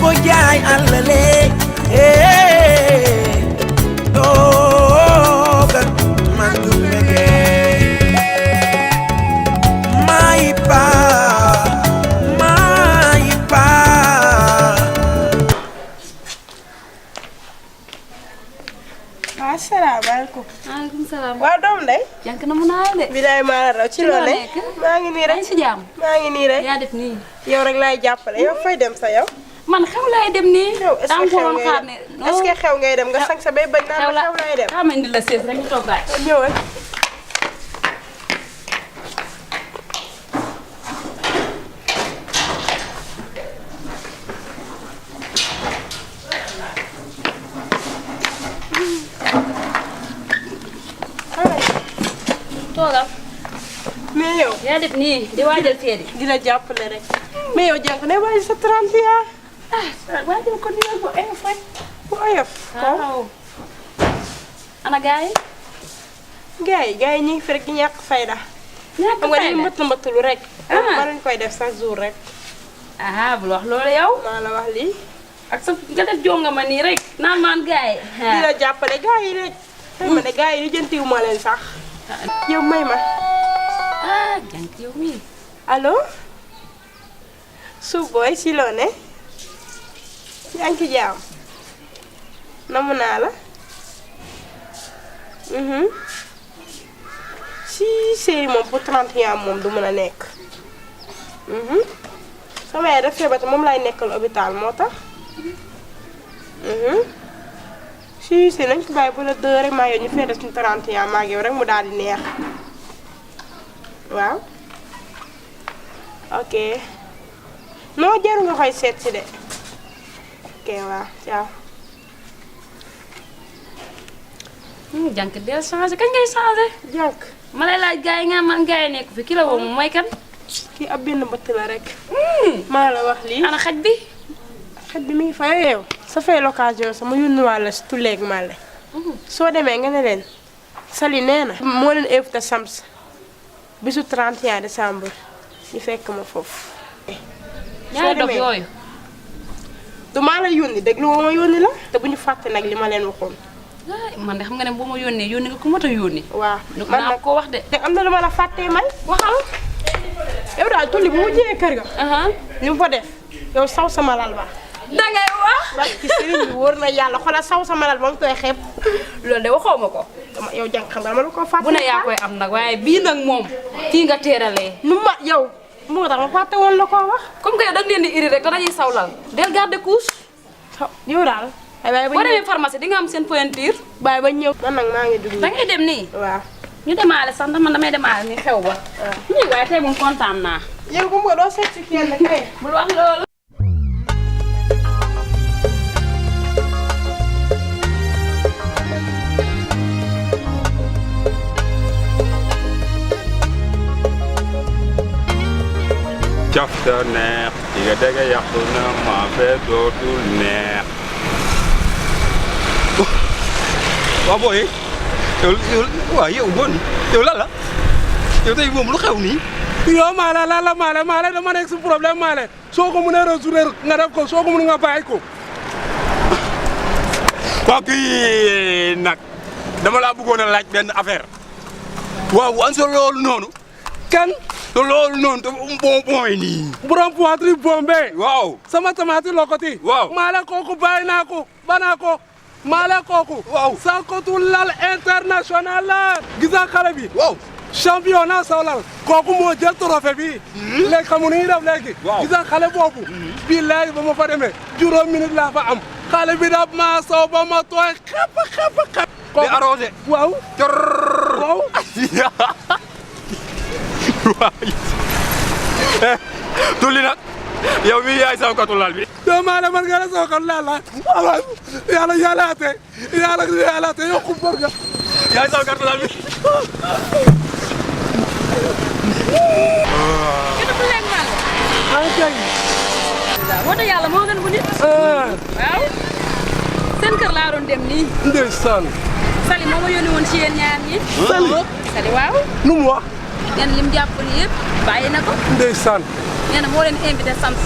ko jaay àllale toogal man du bëggee may pa asalaamaaleykum. maaleykum salaam. waaw doom ndey. jànk na mu naa de. bilaay maa la raw ci loo ne. maa ngi nii rek si jàmm. maa ngi nii rek. yaa def nii. yow rek laay jàppale yow fay dem sa yow. man xew laay dem nii. xew est-ce que xew ngay dem nga sang sa bay bañ naan la xew laay dem. xew ma indi la sees rek ñu toggaat. ñëwal. toogal. mais yow. yaa def nii di waajal feeri. di la jàppale rek. mais yow jànk ne waajal sa 31. waajal ko nii bu oyof rek. bu oyof. waaw. ana gars yi. gars yi ñu ngi fi rek di ñàkk fayda. ñàkk xam nga dañuy mbëtt rek. ah lañ koy def chaque jour rek. bul wax loolu yow. maa la wax lii. ak sa nga def jonga ma nii rek naan maan gars yi. di la jàppale gars yi rek. tey ma ne gars yi lijjantiwu ma leen sax. yow may ma. jànk yow mii. allo. suuf booy si loo ne. yaa ngi ci jaam. namu naa la. si séeri moom pour 31 moom du mën a nekk. sama yaay daf feebar te moom laay nekkal hôpital moo tax. si nañ ko bàyyi ba la 2 rek maa yow ñu fee def suñu 31 maa ngi yow rek mu daal di neex. waaw. ok. non jarul nga koy seet si de. ok waaw ciao. jànk del changé kañ ngay changé. jànk. ma lay laaj gars yi nga man gars yi nekk fi ki la woo moom mooy kan. kii ab benn bëtt la rek. maa la wax lii. ana xaj bi. xaj bi mi ngi fa yow. ça fait l'occasion sama yónnuwaale si tulleeg màlle. soo demee nga ne leen. Sali nee na. moo leen invité Sams. bisu 31 décembre. ñu fekk ma foofu. ñaari dof yooyu. du maa la yónni déglu woo ma yónni la. te bu ñu fàtte nag li ma leen waxoon. man de xam nga ne boo ma yónnee yónni nga ku mot a yónni. waaw man nag ko wax de. te am na lu ma la fàttee may. waxal. yow daal tulli bu mu jiyee kër ga. li mu fa def. yow saw sama lal ba. dangay wax. parce que sëriñ bi wóor na yàlla xoolal saw sama lal ba mu tooy xeeb. loolu de waxoo ma ko. yow jàng xam nga dama la ko fàtte. bu ne yaa koy am nag waaye bii nag moom. kii nga teeralee. nu ma yow. moo tax ma fàtte woon la koo wax. comme que yow da nga leen di iri rek te dañuy sawlal. del garde couche. yow daal. aywa boo demee pharmacie di nga am seen pointure. bàyyi ba ñëw. man nag maa ngi dugg. da ngay dem nii. waaw. ñu demaale sax ndax man damay demaale ni xew ba. waaw ñuy waaye tey moom kontaan naa. yow comme que doo seet si kenn kay. bul wax loolu. cafta neex diga dega yàqu na maa fee dootul neex waaw booy yow bon yow lan la yow tey moom lu xew nii yow maale la maale dama nekk si problème maale soo ko mënee résoudre nga def ko soo ko mën nga bàyyi ko waaw kii nag dama laa bëggoon a laaj benn affaire waaw an sa loolu noonu kan te loolu noonu te bon yi nii. borom poitrine bombé. waaw sama tamati lokoti. waaw maale kooku bàyyi naa ko banaa ko maale kooku. waaw Sakotu lal international la. gis nga xale bi. waaw championnat sawlal kooku moo jël trophée bi. léegi xamu ni ñuy def léegi. waaw gis nga xale boobu. bii léegi ba ma fa demee juróom minute laa fa am. xale bi daf maa saw ba ma tooy xepp. di arrosé. waaw. waaw. tulli nag yow mii yaay sawkatu lal bi. yow maa man nga la sawkatu lal la waaw yàlla ate yokku bor nga. yaay sawkatu lal bi. gënu bu leen mal. kay. woote yàlla moo gën bu nit. waaw. seen kër laa doon dem nii. ndeysaan. Sali moo ma yónni woon ci yéen ñaar ñi. Sali waaw. nu mu wax. nee na lim jàpp ni yëpp bàyyi na ko. ndeysaan. nee na moo leen invité Sams.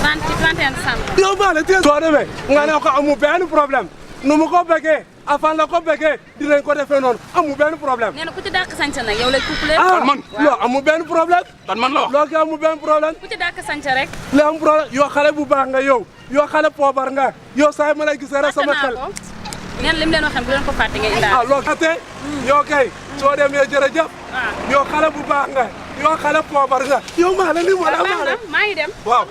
31 décembre. yow maa la teel soo demee nga ne ko amul benn problème nu mu ko bëggee afan la ko bëggee dinañ ko defee noonu amul benn problème. nee na ku ci dàq sañse nag yow lay couplé. man loo amul benn problème. dan man la wax loo ki amul benn problème. ku ci dàq sañse rek. li am problème yow xale bu baax nga yow xale poobar nga yow saa ma lay gisee rek sama xel. neen lim leen waxee bu leen ko fàtte nga indaale. loo xatee yow kay soo demee jërëjëf. yow xale bu baax nga yow xale poobar nga yow maa la ni ma la maa ngi dem. waaw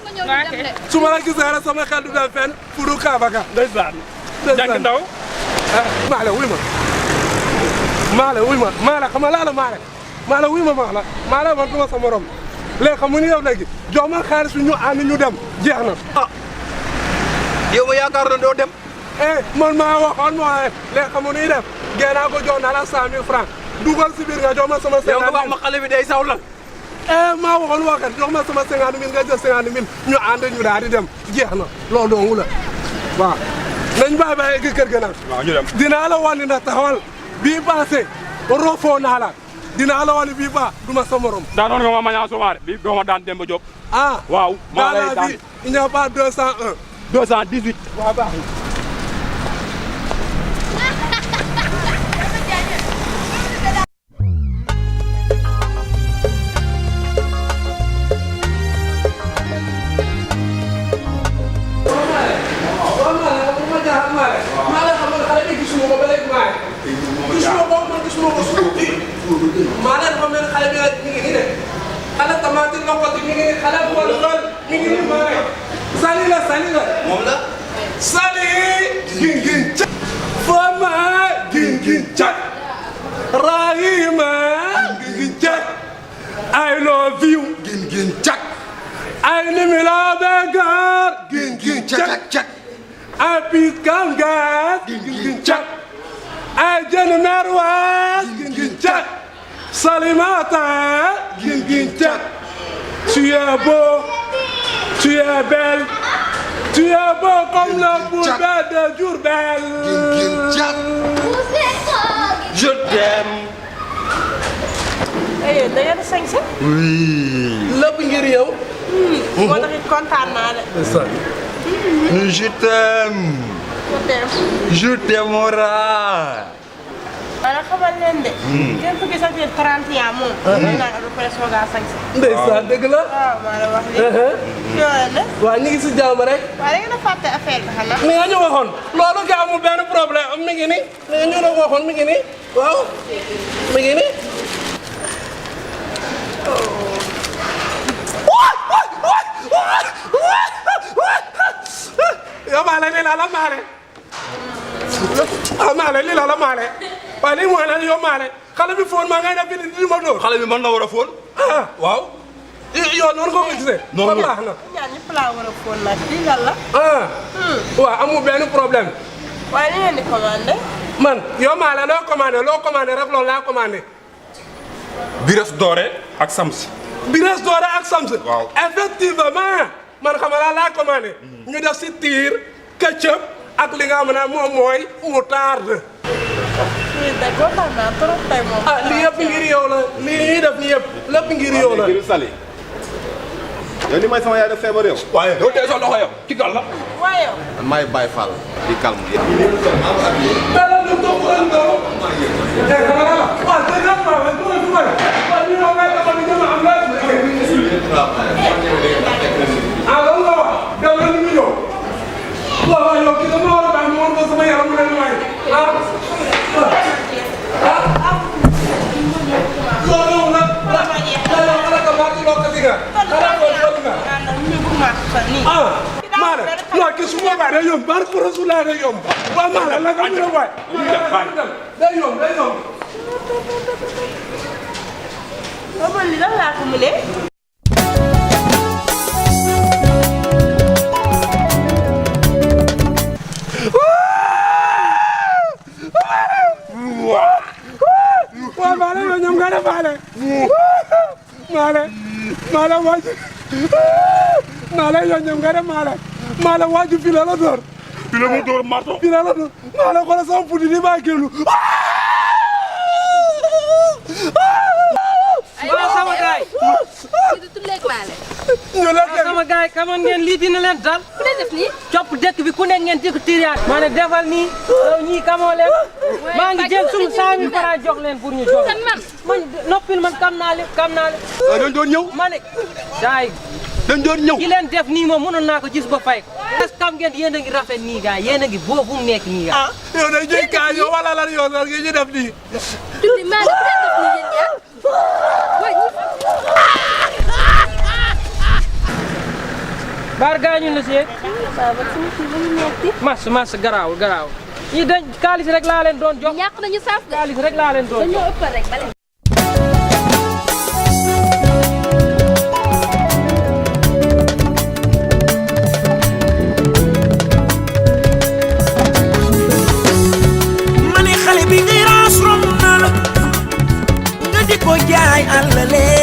su ma la gisee rek sama xel du dem fenn furu Kaaba ga. ndeysaan jàng ndaw Maale wuy ma Maale wuy ma Maale xam nga laa la Maale wuy ma Maale man duma sa morom léegi xam nga ni yow léegi jox ma xaalis ñu ànd ñu dem jeex na. yow ma yaakaar na doo dem man maa waxoon moo léegi xam nga ni def génnaa ko jox naa la 100 000 francs dugal si biir nga jox ma sama 50 000 yow nga wax ma xale bi day saw lan maa waxoon waxat jox ma sama 50 000 nga jël 50 000 ñu ànd ñu daal di dem jeex na loolu dongu la waaw nañ bàyyi ba egg kër ga nag. waaw ñu dem dinaa la wan na taxawal bii passé rofoo naa la dinaa la wan bii ba duma sa morom. daanoon nga ma mañaa somaare bi doo ma daan Demba Diop waaw maa lay daan il n'y a pas 201 218 waaw baax maa leen xam ne xale bi mi ngi nii de xale tamati loxoti mi ngi nii xale bu wàllu xel mi ngi nii maa ne sali la moom la sali gin cak fama gin cak rahima gin cak I love you gin cak ay nimi la begar gin cak ay pikam gas gin cak ay jën merwaas gin cak Salimata gin cak tu es beau tu es belle tu es beau comme le poulpe de Diourbel gin cak je t'aime da ngeen a sañse. lépp ngir yow moo tax it kontaan naa de. je t'aime je t'aimerai wala xamal leen de. kenn ku gisati 31 moom. nee naa ko pare soog a sañse. ndeysaan dëgg la waaw maa la wax nii. yoo ne. waaw ñu ngi si jàmm rek waaye da ngeen a fàtte affaire bi xanaa. mi nga ñu waxoon loolu ga amul benn problème mi ngi nii mi nga ñu la waxoon mi ngi nii waaw mi ngi nii yow Maale lii la Maale Maale lii la Maale waaye lii mooy lan yow Maale xale bi fóon maa ngay def bi di ma dóor xale bi mën na war a fóon waaw yow noonu ko gisee noonu baax na ñaar ñëpp laa war a fóon nag lii lan la. waaw amul benn problème waaye li ngeen di commandé. man yow Maale loo commandé rek loolu laa commandé Biras Doré ak Sams Biras Doré ak Sams waaw effectivement man xam nga laa commandé ñu def si tiir ketchup ak li nga xam ne moom mooy moutarde de kontaan naa trop tey moom. lii yëpp ngir yow la lii ñuy def nii yëpp lépp ngir yow la Sali yow ni may sama yaay def feebar yow waaye doo tee sa loxo yow ci gal la waaye. man maay Baye Fall di calme dara du toog ren doo waaw dëgg la waaw ñu ñëw ngay taxaw di jëm am la loolu nga wax daw la ñu ñëw waaw yow ki dama war a baax mu war ko sama yaram mu ne waay loolu nag yow ala ka baax ci lokk si nga ala ko loolu nga Maale non ki su ma day yomb barke Rasulullah day yomb waaw Maale la nga mën a waay day yomb man li lan laa ko mënee. waaw Maale yow ñoom nga def Maale waaju Maale yow ñoom nga def Maale waaju fii la door fii la mu door marto fii la door Maale xoolal sama puti di maa génnu ay sama gaay. ñu la dem sama gars yi kamoon ngeen lii dina leen dal. ku ne def nii. copp dëkk bi ku nekk ngeen di ko tiriyaat. ma ne defal nii yow ñii kamoo leen. maa ngi jël suñu 100000 francs jox leen pour ñu jox. kan man noppil man kam naa leen. dañ doon ñëw. ma ne daay dañ doon ñëw. ki leen def nii moom mënoon naa ko gis ba fay ko. est-ce que xam ngeen yéen a ngi rafet nii gars yéen a ngi boobu mu nekk nii gars. yow dañ ñuy kaa yow wala lan yow lan ngeen ñu def nii tuuti maa ngi def nii yéen ñaar. baar gaañu na si. mas garaawul ñii dañ kaalis rek laa leen doon jox. ñàkk nañu saaf de. kaalis rek laa leen doon jox. dañoo ëppal rek bale. mani xale bi ngay raas romb na la nga di ko jaay àllale